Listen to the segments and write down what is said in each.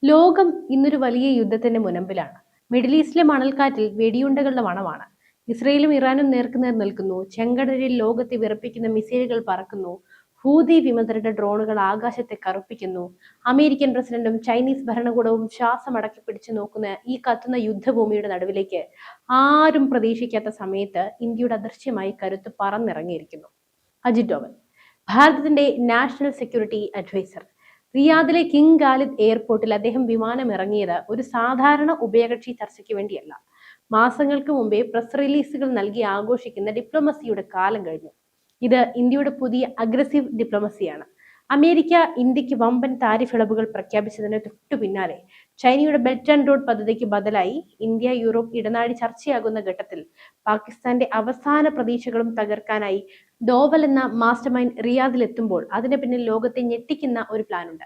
ലോകം ഇന്നൊരു വലിയ യുദ്ധത്തിന്റെ മുനമ്പിലാണ്. മിഡിൽ ഈസ്റ്റിലെ മണൽക്കാറ്റിൽ വെടിയുണ്ടകളുടെ മണമാണ്. ഇസ്രയേലും ഇറാനും നേർക്കുനേർ നിൽക്കുന്നു. ചെങ്കടലിൽ ലോകത്തെ വിറപ്പിക്കുന്ന മിസൈലുകൾ പറക്കുന്നു. ഹൂതി വിമതരുടെ ഡ്രോണുകൾ ആകാശത്തെ കറുപ്പിക്കുന്നു. അമേരിക്കൻ പ്രസിഡന്റും ചൈനീസ് ഭരണകൂടവും ശ്വാസമടക്കി പിടിച്ചു നോക്കുന്ന ഈ കത്തുന്ന യുദ്ധഭൂമിയുടെ നടുവിലേക്ക് ആരും പ്രതീക്ഷിക്കാത്ത സമയത്ത് ഇന്ത്യയുടെ അദൃശ്യമായി കരുത്ത് പറന്നിറങ്ങിയിരിക്കുന്നു. അജിത് ഡോവൽ, ഭാരതത്തിന്റെ നാഷണൽ സെക്യൂരിറ്റി അഡ്വൈസർ. റിയാദിലെ കിങ് ഖാലിദ് എയർപോർട്ടിൽ അദ്ദേഹം വിമാനം ഇറങ്ങിയത് ഒരു സാധാരണ ഉഭയകക്ഷി ചർച്ചയ്ക്ക് വേണ്ടിയല്ല. മാസങ്ങൾക്ക് മുമ്പേ പ്രസ് റിലീസുകൾ നൽകി ആഘോഷിക്കുന്ന ഡിപ്ലോമസിയുടെ കാലം കഴിഞ്ഞു. ഇത് ഇന്ത്യയുടെ പുതിയ അഗ്രസീവ് ഡിപ്ലോമസിയാണ്. അമേരിക്ക ഇന്ത്യക്ക് വമ്പൻ താരിഫ് ഇളവുകൾ പ്രഖ്യാപിച്ചതിന് തൊട്ടു പിന്നാലെ ചൈനയുടെ ബെൽറ്റ് ആൻഡ് റോഡ് പദ്ധതിക്ക് ബദലായി ഇന്ത്യ യൂറോപ്പ് ഇടനാഴി ചർച്ചയാകുന്ന ഘട്ടത്തിൽ പാകിസ്ഥാന്റെ അവസാന പ്രതീക്ഷകളും തകർക്കാനായി ഡോവൽ എന്ന മാസ്റ്റർ മൈൻഡ് റിയാദിലെത്തുമ്പോൾ അതിന് പിന്നിൽ ലോകത്തെ ഞെട്ടിക്കുന്ന ഒരു പ്ലാനുണ്ട്.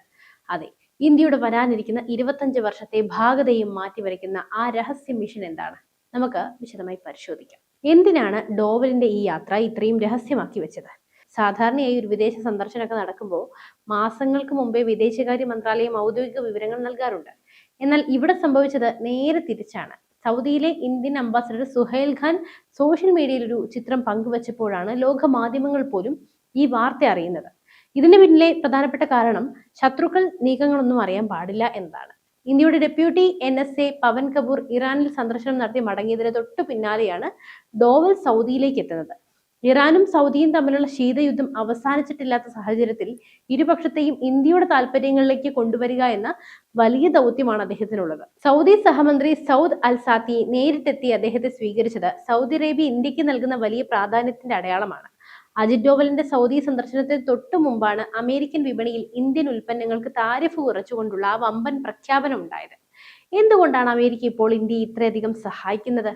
അതെ, ഇന്ത്യയുടെ വരാനിരിക്കുന്ന 25 വർഷത്തെ ഭാഗതയും മാറ്റിവരയ്ക്കുന്ന ആ രഹസ്യ മിഷൻ എന്താണ്? നമുക്ക് വിശദമായി പരിശോധിക്കാം. എന്തിനാണ് ഡോവലിന്റെ ഈ യാത്ര ഇത്രയും രഹസ്യമാക്കി വെച്ചത്? സാധാരണയായി ഒരു വിദേശ സന്ദർശനമൊക്കെ നടക്കുമ്പോൾ മാസങ്ങൾക്ക് മുമ്പേ വിദേശകാര്യ മന്ത്രാലയം ഔദ്യോഗിക വിവരങ്ങൾ നൽകാറുണ്ട്. എന്നാൽ ഇവിടെ സംഭവിച്ചത് നേരെ തിരിച്ചാണ്. സൗദിയിലെ Indian ambassador Suhail Khan social മീഡിയയിൽ ഒരു ചിത്രം പങ്കുവച്ചപ്പോഴാണ് ലോക മാധ്യമങ്ങൾ പോലും ഈ വാർത്ത അറിയുന്നത്. ഇതിന് പിന്നിലെ പ്രധാനപ്പെട്ട കാരണം ശത്രുക്കൾ നീക്കങ്ങളൊന്നും അറിയാൻ പാടില്ല എന്നതാണ്. ഇന്ത്യയുടെ ഡെപ്യൂട്ടി NSA പവൻ കപൂർ ഇറാനിൽ സന്ദർശനം നടത്തി മടങ്ങിയതിന് തൊട്ടു പിന്നാലെയാണ് ഡോവൽ സൗദിയിലേക്ക് എത്തുന്നത്. ഇറാനും സൗദിയും തമ്മിലുള്ള ശീതയുദ്ധം അവസാനിച്ചിട്ടില്ലാത്ത സാഹചര്യത്തിൽ ഇരുപക്ഷത്തെയും ഇന്ത്യയുടെ താല്പര്യങ്ങളിലേക്ക് കൊണ്ടുവരിക എന്ന വലിയ ദൗത്യമാണ് അദ്ദേഹത്തിനുള്ളത്. സൗദി സഹമന്ത്രി സൗദ് അൽ സാത്തി നേരിട്ടെത്തി അദ്ദേഹത്തെ സ്വീകരിച്ചത് സൗദി അറേബ്യ ഇന്ത്യക്ക് നൽകുന്ന വലിയ പ്രാധാന്യത്തിന്റെ അടയാളമാണ്. അജിത് ഡോവലിന്റെ സൗദി സന്ദർശനത്തിന് തൊട്ടു മുമ്പാണ് അമേരിക്കൻ വിപണിയിൽ ഇന്ത്യൻ ഉൽപ്പന്നങ്ങൾക്ക് താരിഫ് കുറച്ചുകൊണ്ടുള്ള ആ വമ്പൻ പ്രഖ്യാപനം ഉണ്ടായത്. എന്തുകൊണ്ടാണ് അമേരിക്ക ഇപ്പോൾ ഇന്ത്യയെ ഇത്രയധികം സഹായിക്കുന്നത്?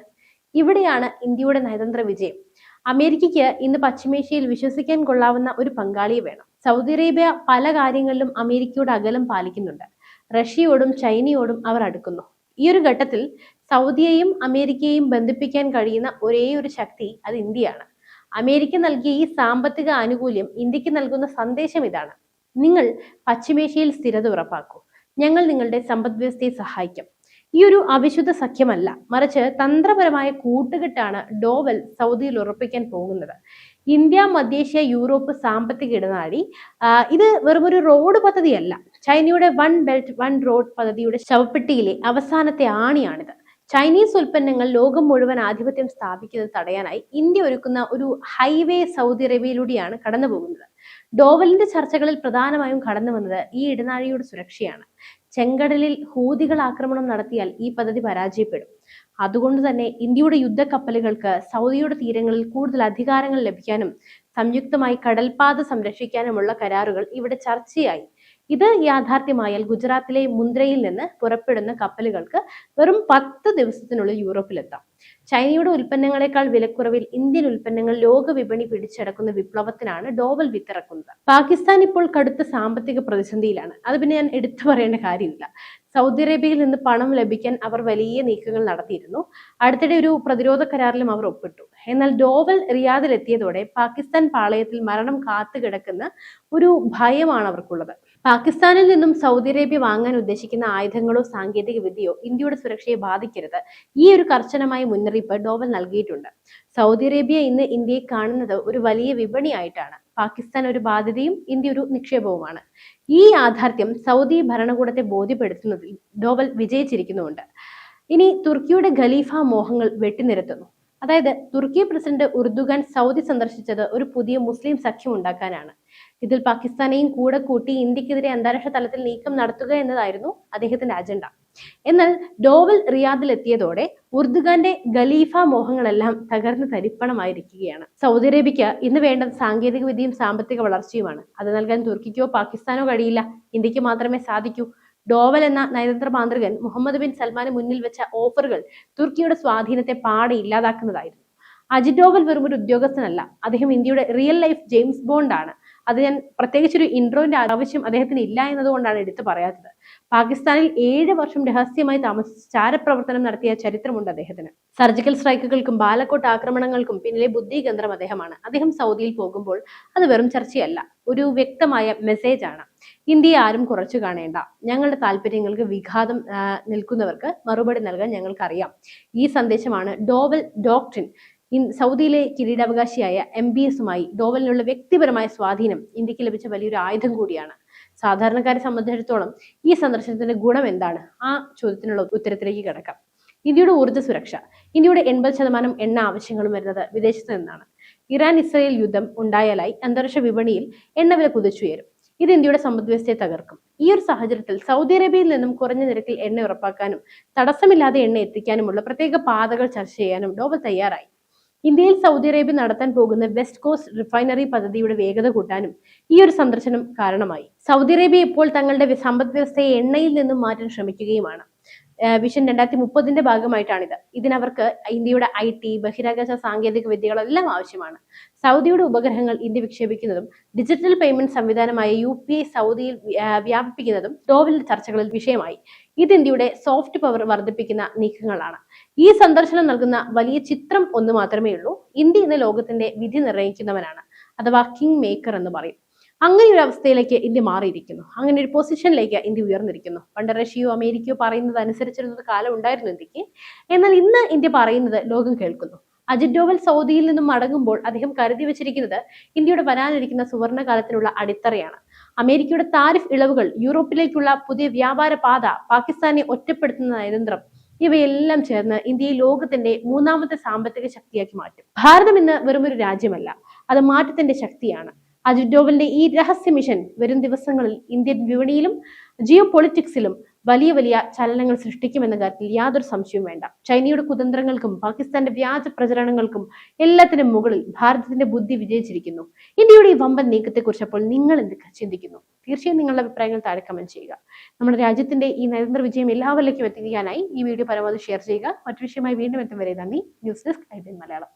ഇവിടെയാണ് ഇന്ത്യയുടെ നയതന്ത്ര വിജയം. അമേരിക്കയ്ക്ക് ഇന്ന് പശ്ചിമേഷ്യയിൽ വിശ്വസിക്കാൻ കൊള്ളാവുന്ന ഒരു പങ്കാളിയെ വേണം. സൗദി അറേബ്യ പല കാര്യങ്ങളിലും അമേരിക്കയോട് അകലം പാലിക്കുന്നുണ്ട്. റഷ്യയോടും ചൈനയോടും അവർ അടുക്കുന്നു. ഈ ഒരു ഘട്ടത്തിൽ സൗദിയെയും അമേരിക്കയെയും ബന്ധിപ്പിക്കാൻ കഴിയുന്ന ഒരേ ഒരു ശക്തി അത് ഇന്ത്യയാണ്. അമേരിക്ക നൽകിയ ഈ സാമ്പത്തിക ആനുകൂല്യം ഇന്ത്യക്ക് നൽകുന്ന സന്ദേശം ഇതാണ്: നിങ്ങൾ പശ്ചിമേഷ്യയിൽ സ്ഥിരത ഉറപ്പാക്കൂ, ഞങ്ങൾ നിങ്ങളുടെ സമ്പദ് വ്യവസ്ഥയെ സഹായിക്കും. ഈ ഒരു അവിശുദ്ധ സഖ്യമല്ല, മറിച്ച് തന്ത്രപരമായ കൂട്ടുകെട്ടാണ് ഡോവൽ സൗദിയിൽ ഉറപ്പിക്കാൻ പോകുന്നത്. ഇന്ത്യ, മധ്യേഷ്യ, യൂറോപ്പ് സാമ്പത്തിക ഇടനാഴി ഇത് വെറുമൊരു റോഡ് പദ്ധതിയല്ല. ചൈനയുടെ വൺ ബെൽറ്റ് വൺ റോഡ് പദ്ധതിയുടെ ശവപ്പെട്ടിയിലെ അവസാനത്തെ ആണിയാണിത്. ചൈനീസ് ഉൽപ്പന്നങ്ങൾ ലോകം മുഴുവൻ ആധിപത്യം സ്ഥാപിക്കുന്നത് തടയാനായി ഇന്ത്യ ഒരുക്കുന്ന ഒരു ഹൈവേ സൗദി അറേബ്യയിലൂടെയാണ് കടന്നു പോകുന്നത്. ഡോവലിന്റെ ചർച്ചകളിൽ പ്രധാനമായും കടന്നു വന്നത് ഈ ഇടനാഴിയുടെ സുരക്ഷയാണ്. ചെങ്കടലിൽ ഹൂതികൾ ആക്രമണം നടത്തിയാൽ ഈ പദ്ധതി പരാജയപ്പെടും. അതുകൊണ്ട് തന്നെ ഇന്ത്യയുടെ യുദ്ധക്കപ്പലുകൾക്ക് സൗദിയുടെ തീരങ്ങളിൽ കൂടുതൽ അധികാരങ്ങൾ ലഭിക്കാനും സംയുക്തമായി കടൽപാത സംരക്ഷിക്കാനുമുള്ള കരാറുകൾ ഇവിടെ ചർച്ചയായി. ഇത് യാഥാർത്ഥ്യമായാൽ ഗുജറാത്തിലെ മുന്ദ്രയിൽ നിന്ന് പുറപ്പെടുന്ന കപ്പലുകൾക്ക് വെറും 10 ദിവസത്തിനുള്ളിൽ യൂറോപ്പിലെത്താം. ചൈനയുടെ ഉൽപ്പന്നങ്ങളെക്കാൾ വിലക്കുറവിൽ ഇന്ത്യൻ ഉൽപ്പന്നങ്ങൾ ലോക വിപണി പിടിച്ചടക്കുന്ന വിപ്ലവത്തിനാണ് ഡോവൽ വിത്തിറക്കുന്നത്. പാകിസ്ഥാൻ ഇപ്പോൾ കടുത്ത സാമ്പത്തിക പ്രതിസന്ധിയിലാണ്. അത് പിന്നെ ഞാൻ എടുത്തു പറയേണ്ട കാര്യമില്ല. സൗദി അറേബ്യയിൽ നിന്ന് പണം ലഭിക്കാൻ അവർ വലിയ നീക്കങ്ങൾ നടത്തിയിരുന്നു. അടുത്തിടെ ഒരു പ്രതിരോധ കരാറിലും അവർ ഒപ്പിട്ടു. എന്നാൽ ഡോവൽ റിയാദിലെത്തിയതോടെ പാകിസ്ഥാൻ പാളയത്തിൽ മരണം കാത്തുകിടക്കുന്ന ഒരു ഭയമാണ് അവർക്കുള്ളത്. പാകിസ്ഥാനിൽ നിന്നും സൗദി അറേബ്യ വാങ്ങാൻ ഉദ്ദേശിക്കുന്ന ആയുധങ്ങളോ സാങ്കേതിക വിദ്യയോ ഇന്ത്യയുടെ സുരക്ഷയെ ബാധിക്കരുത്. ഈ ഒരു കർശനമായ മുന്നറിയിപ്പ് ഡോവൽ നൽകിയിട്ടുണ്ട്. സൗദി അറേബ്യ ഇന്ന് ഇന്ത്യയെ കാണുന്നത് ഒരു വലിയ വിപണിയായിട്ടാണ്. പാകിസ്ഥാൻ ഒരു ബാധ്യതയും ഇന്ത്യ ഒരു നിക്ഷേപവുമാണ്. ഈ യാഥാർത്ഥ്യം സൗദി ഭരണകൂടത്തെ ബോധ്യപ്പെടുത്തുന്നതിൽ ഡോവൽ വിജയിച്ചിരിക്കുന്നുമുണ്ട്. ഇനി തുർക്കിയുടെ ഖലീഫ മോഹങ്ങൾ വെട്ടിനിരത്തുന്നു. അതായത് തുർക്കി പ്രസിഡന്റ് ഉർദുഗാൻ സൗദി സന്ദർശിച്ചത് ഒരു പുതിയ മുസ്ലിം സഖ്യം ഉണ്ടാക്കാനാണ്. ഇതിൽ പാകിസ്ഥാനെയും കൂടെ കൂട്ടി ഇന്ത്യക്കെതിരെ അന്താരാഷ്ട്ര തലത്തിൽ നീക്കം നടത്തുക എന്നതായിരുന്നു അദ്ദേഹത്തിന്റെ അജണ്ട. എന്നാൽ ഡോവൽ റിയാദിൽ എത്തിയതോടെ ഉർദുഗാന്റെ ഖലീഫ മോഹങ്ങളെല്ലാം തകർന്ന് തരിപ്പണമായിരിക്കുകയാണ്. സൗദി അറേബ്യക്ക് ഇന്ന് വേണ്ടത് സാങ്കേതിക വിദ്യയും സാമ്പത്തിക വളർച്ചയുമാണ്. അത് നൽകാൻ തുർക്കിക്കോ പാകിസ്ഥാനോ കഴിയില്ല, ഇന്ത്യക്ക് മാത്രമേ സാധിക്കൂ. ഡോവൽ എന്ന നയതന്ത്ര മാന്ത്രികൻ മുഹമ്മദ് ബിൻ സൽമാന് മുന്നിൽ വെച്ച ഓഫറുകൾ തുർക്കിയുടെ സ്വാധീനത്തെ പാടെ ഇല്ലാതാക്കുന്നതായിരുന്നു. അജിത് ഡോവൽ വെറും ഒരു ഉദ്യോഗസ്ഥനല്ല, അദ്ദേഹം ഇന്ത്യയുടെ റിയൽ ലൈഫ് ജെയിംസ് ബോണ്ട് ആണ്. അത് ഞാൻ പ്രത്യേകിച്ചൊരു ഇൻട്രോന്റെ ആവശ്യം അദ്ദേഹത്തിന് ഇല്ല എന്നതുകൊണ്ടാണ് എടുത്തു പറയാത്തത്. പാകിസ്ഥാനിൽ 7 വർഷം രഹസ്യമായി താമസിച്ച് ചാരപ്രവർത്തനം നടത്തിയ ചരിത്രമുണ്ട് അദ്ദേഹത്തിന്. സർജിക്കൽ സ്ട്രൈക്കുകൾക്കും ബാലക്കോട്ട് ആക്രമണങ്ങൾക്കും പിന്നിലെ ബുദ്ധികേന്ദ്രം അദ്ദേഹമാണ്. അദ്ദേഹം സൗദിയിൽ പോകുമ്പോൾ അത് വെറും ചർച്ചയല്ല, ഒരു വ്യക്തമായ മെസ്സേജ് ആണ്. ഇന്ത്യയെ ആരും കുറച്ചു കാണേണ്ട, ഞങ്ങളുടെ താല്പര്യങ്ങൾക്ക് വിഘാതം നിൽക്കുന്നവർക്ക് മറുപടി നൽകാൻ ഞങ്ങൾക്കറിയാം. ഈ സന്ദേശമാണ് ഡോവൽ ഡോക്ട്രിൻ. സൗദിയിലെ കിരീടാവകാശിയായ MBSുമായി ഡോവലിനുള്ള വ്യക്തിപരമായ സ്വാധീനം ഇന്ത്യക്ക് ലഭിച്ച വലിയൊരു ആയുധം കൂടിയാണ്. സാധാരണക്കാരെ സംബന്ധിച്ചിടത്തോളം ഈ സന്ദർശനത്തിന്റെ ഗുണം എന്താണ്? ആ ചോദ്യത്തിനുള്ള ഉത്തരത്തിലേക്ക് കിടക്കാം. ഇന്ത്യയുടെ ഊർജ്ജ സുരക്ഷ. ഇന്ത്യയുടെ 80% എണ്ണ ആവശ്യങ്ങളും വരുന്നത് വിദേശത്ത് നിന്നാണ്. ഇറാൻ-ഇസ്രയേൽ യുദ്ധം ഉണ്ടായാലായി അന്താരാഷ്ട്ര വിപണിയിൽ എണ്ണവില കുതിച്ചുയരും. ഇത് ഇന്ത്യയുടെ സമ്പദ്വ്യവസ്ഥയെ തകർക്കും. ഈ ഒരു സാഹചര്യത്തിൽ സൗദി അറേബ്യയിൽ നിന്നും കുറഞ്ഞ നിരക്കിൽ എണ്ണ ഉറപ്പാക്കാനും തടസ്സമില്ലാതെ എണ്ണ എത്തിക്കാനുമുള്ള പ്രത്യേക പാതകൾ ചർച്ച ചെയ്യാനും ഡോവൽ തയ്യാറായി. ഇന്ത്യയിൽ സൗദി അറേബ്യ നടത്താൻ പോകുന്ന വെസ്റ്റ് കോസ്റ്റ് റിഫൈനറി പദ്ധതിയുടെ വേഗത കൂട്ടാനും ഈ ഒരു സന്ദർശനം കാരണമായി. സൗദി അറേബ്യ ഇപ്പോൾ തങ്ങളുടെ സമ്പദ് വ്യവസ്ഥയെ എണ്ണയിൽ നിന്നും മാറ്റാൻ ശ്രമിക്കുകയുമാണ്. വിഷൻ 2030ന്റെ ഭാഗമായിട്ടാണിത്. ഇതിനവർക്ക് ഇന്ത്യയുടെ IT, ബഹിരാകാശ സാങ്കേതിക വിദ്യകളെല്ലാം ആവശ്യമാണ്. സൗദിയുടെ ഉപഗ്രഹങ്ങൾ ഇന്ത്യ വിക്ഷേപിക്കുന്നതും ഡിജിറ്റൽ പേയ്മെന്റ് സംവിധാനമായ UPI സൗദിയിൽ വ്യാപിപ്പിക്കുന്നതും ഡോവലിന്റെ ചർച്ചകളിൽ വിഷയമായി. ഇത് ഇന്ത്യയുടെ സോഫ്റ്റ് പവർ വർദ്ധിപ്പിക്കുന്ന നീക്കങ്ങളാണ്. ഈ സന്ദർശനം നൽകുന്ന വലിയ ചിത്രം ഒന്ന് മാത്രമേ ഉള്ളൂ. ഇന്ത്യ ഇന്ന് ലോകത്തിന്റെ വിധി നിർണ്ണയിക്കുന്നവനാണ്, അഥവാ കിങ് മേക്കർ എന്ന് പറയും. അങ്ങനെ ഒരു അവസ്ഥയിലേക്ക് ഇന്ത്യ മാറിയിരിക്കുന്നു. അങ്ങനെ ഒരു പൊസിഷനിലേക്ക് ഇന്ത്യ ഉയർന്നിരിക്കുന്നു. പണ്ട് റഷ്യയോ അമേരിക്കയോ പറയുന്നത് അനുസരിച്ചിരുന്ന കാലം ഉണ്ടായിരുന്നു ഇന്ത്യക്ക്. എന്നാൽ ഇന്ന് ഇന്ത്യ പറയുന്നത് ലോകം കേൾക്കുന്നു. അജിത് ഡോവൽ സൗദിയിൽ നിന്നും മടങ്ങുമ്പോൾ അദ്ദേഹം കരുതി വെച്ചിരിക്കുന്നത് ഇന്ത്യയുടെ വരാനിരിക്കുന്ന സുവർണകാലത്തിനുള്ള അടിത്തറയാണ്. അമേരിക്കയുടെ താരിഫ് ഇളവുകൾ, യൂറോപ്പിലേക്കുള്ള പുതിയ വ്യാപാര പാത, പാകിസ്ഥാനെ ഒറ്റപ്പെടുത്തുന്ന നയതന്ത്രം, ഇവയെല്ലാം ചേർന്ന് ഇന്ത്യയെ ലോകത്തിന്റെ 3ാമത്തെ സാമ്പത്തിക ശക്തിയാക്കി മാറ്റും. ഭാരതം ഇന്ന് വെറുമൊരു രാജ്യമല്ല, അത് മാറ്റത്തിന്റെ ശക്തിയാണ്. അജിത് ഡോവലിന്റെ ഈ രഹസ്യ മിഷൻ വരും ദിവസങ്ങളിൽ ഇന്ത്യൻ വിപണിയിലും ജിയോ പൊളിറ്റിക്സിലും വലിയ വലിയ ചലനങ്ങൾ സൃഷ്ടിക്കുമെന്ന കാര്യത്തിൽ യാതൊരു സംശയവും വേണ്ട. ചൈനയുടെ കുതന്ത്രങ്ങൾക്കും പാകിസ്ഥാന്റെ വ്യാജ പ്രചരണങ്ങൾക്കും എല്ലാത്തിനും മുകളിൽ ഭാരതത്തിന്റെ ബുദ്ധി വിജയിച്ചിരിക്കുന്നു. ഇന്ത്യയുടെ ഈ വമ്പൻ നീക്കത്തെക്കുറിച്ച് അപ്പോൾ നിങ്ങൾ എന്ത് ചിന്തിക്കുന്നു? തീർച്ചയായും നിങ്ങളുടെ അഭിപ്രായങ്ങൾ താഴെ കമന്റ് ചെയ്യുക. നമ്മുടെ രാജ്യത്തിന്റെ ഈ നയതന്ത്ര വിജയം എല്ലാവരിലേക്കും എത്തിക്കാനായി ഈ വീഡിയോ പരമാവധി ഷെയർ ചെയ്യുക. മറ്റു വിഷയമായി വീണ്ടും എത്തും വരെ നന്ദി. News desk IBN Malayalam.